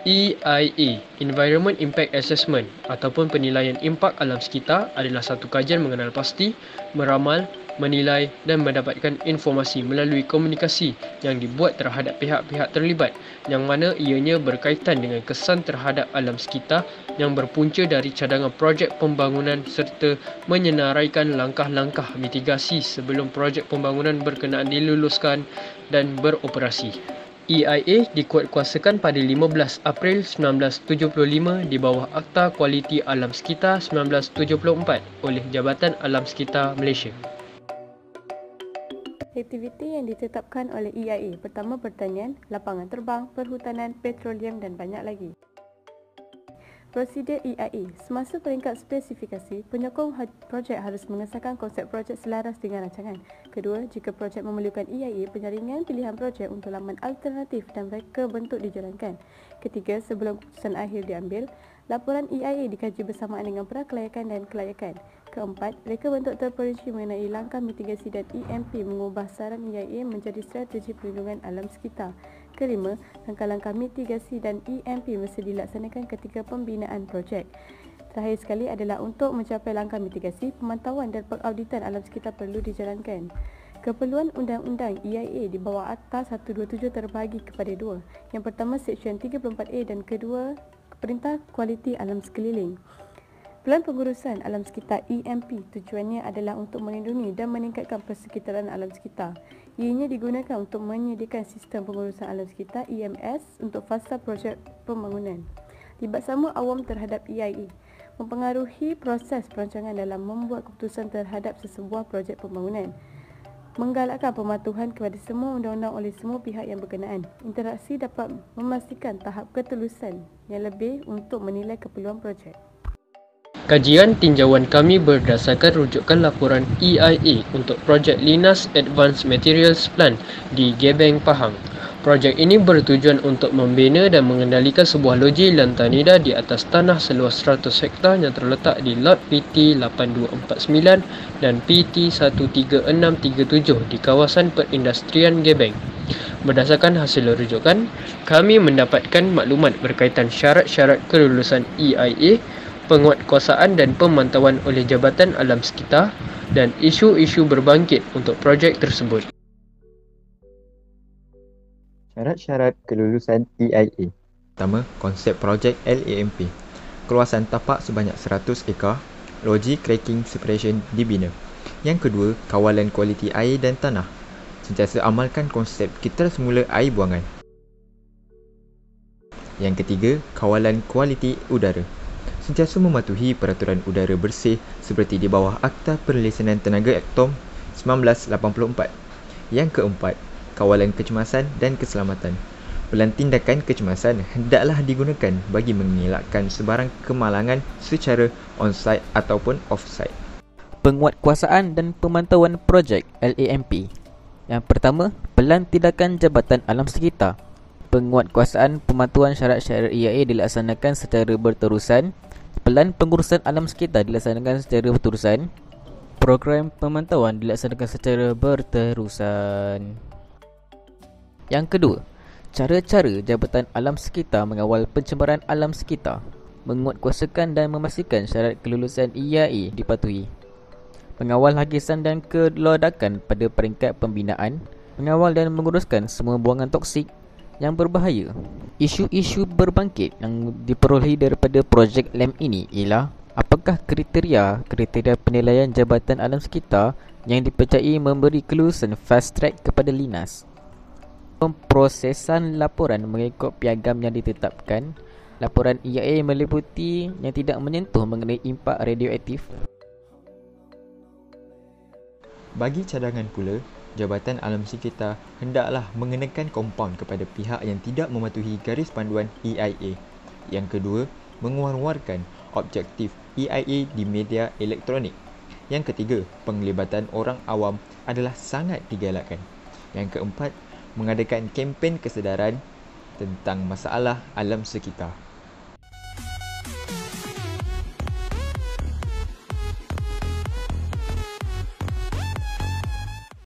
EIA, Environment Impact Assessment ataupun penilaian impak alam sekitar adalah satu kajian mengenal pasti, meramal, menilai dan mendapatkan informasi melalui komunikasi yang dibuat terhadap pihak-pihak terlibat yang mana ianya berkaitan dengan kesan terhadap alam sekitar yang berpunca dari cadangan projek pembangunan serta menyenaraikan langkah-langkah mitigasi sebelum projek pembangunan berkenaan diluluskan dan beroperasi. EIA dikuatkuasakan pada 15 April 1975 di bawah Akta Kualiti Alam Sekitar 1974 oleh Jabatan Alam Sekitar Malaysia. Aktiviti yang ditetapkan oleh EIA, pertama pertanian, lapangan terbang, perhutanan, petroleum dan banyak lagi. Prosedur EIA. Semasa peringkat spesifikasi, penyokong projek harus mengesahkan konsep projek selaras dengan rancangan. Kedua, jika projek memerlukan EIA, penyaringan pilihan projek untuk laman alternatif dan mereka bentuk dijalankan. Ketiga, sebelum keputusan akhir diambil, laporan EIA dikaji bersamaan dengan prakelayakan dan kelayakan. Keempat, reka bentuk terperinci mengenai langkah mitigasi dan EMP mengubah saran EIA menjadi strategi perlindungan alam sekitar. Kelima, langkah-langkah mitigasi dan EMP mesti dilaksanakan ketika pembinaan projek. Terakhir sekali adalah untuk mencapai langkah mitigasi, pemantauan dan pengauditan alam sekitar perlu dijalankan. Keperluan undang-undang EIA di bawah Akta 127 terbahagi kepada dua. Yang pertama, Seksyen 34A dan kedua, Perintah Kualiti Alam Sekeliling. Pelan pengurusan alam sekitar EMP tujuannya adalah untuk melindungi dan meningkatkan persekitaran alam sekitar. Ianya digunakan untuk menyediakan sistem pengurusan alam sekitar EMS untuk fasa projek pembangunan. Libat sama awam terhadap EIA mempengaruhi proses perancangan dalam membuat keputusan terhadap sesebuah projek pembangunan. Menggalakkan pematuhan kepada semua undang-undang oleh semua pihak yang berkenaan. Interaksi dapat memastikan tahap ketulusan yang lebih untuk menilai keperluan projek. Kajian tinjauan kami berdasarkan rujukan laporan EIA untuk projek Linas Advanced Materials Plant di Gebeng, Pahang. Projek ini bertujuan untuk membina dan mengendalikan sebuah loji lantanida di atas tanah seluas 100 hektar yang terletak di lot PT 8249 dan PT 13637 di kawasan perindustrian Gebeng. Berdasarkan hasil rujukan, kami mendapatkan maklumat berkaitan syarat-syarat kelulusan EIA, penguatkuasaan dan pemantauan oleh Jabatan Alam Sekitar dan isu-isu berbangkit untuk projek tersebut. Syarat-syarat kelulusan EIA. Pertama, konsep projek LAMP. Keluasan tapak sebanyak 100 ekar, loji cracking separation dibina. Yang kedua, kawalan kualiti air dan tanah. Sentiasa amalkan konsep kita semula air buangan. Yang ketiga, kawalan kualiti udara. Sentiasa mematuhi peraturan udara bersih seperti di bawah Akta Perlesenan Tenaga Atom 1984. Yang keempat, kawalan kecemasan dan keselamatan. Pelan tindakan kecemasan hendaklah digunakan bagi mengelakkan sebarang kemalangan secara on-site ataupun off-site. Penguatkuasaan dan pemantauan projek LAMP. Yang pertama, pelan tindakan Jabatan Alam Sekitar. Penguatkuasaan pemantauan syarat-syarat EIA dilaksanakan secara berterusan. Pelan pengurusan alam sekitar dilaksanakan secara berterusan. Program pemantauan dilaksanakan secara berterusan. Yang kedua, cara-cara Jabatan Alam Sekitar mengawal pencemaran alam sekitar. Menguatkuasakan dan memastikan syarat kelulusan EIA dipatuhi. Mengawal hakisan dan kelodakan pada peringkat pembinaan. Mengawal dan menguruskan semua buangan toksik yang berbahaya. Isu-isu berbangkit yang diperolehi daripada projek LAMP ini ialah apakah kriteria penilaian Jabatan Alam Sekitar yang dipercayai memberi kelulusan fast track kepada Linas. Pemprosesan laporan mengikut piagam yang ditetapkan. Laporan EIA meliputi yang tidak menyentuh mengenai impak radioaktif. Bagi cadangan pula, Jabatan Alam Sekitar hendaklah mengenakan kompaun kepada pihak yang tidak mematuhi garis panduan EIA. Yang kedua, menguar-warkan objektif EIA di media elektronik. Yang ketiga, penglibatan orang awam adalah sangat digalakkan. Yang keempat, mengadakan kempen kesedaran tentang masalah alam sekitar.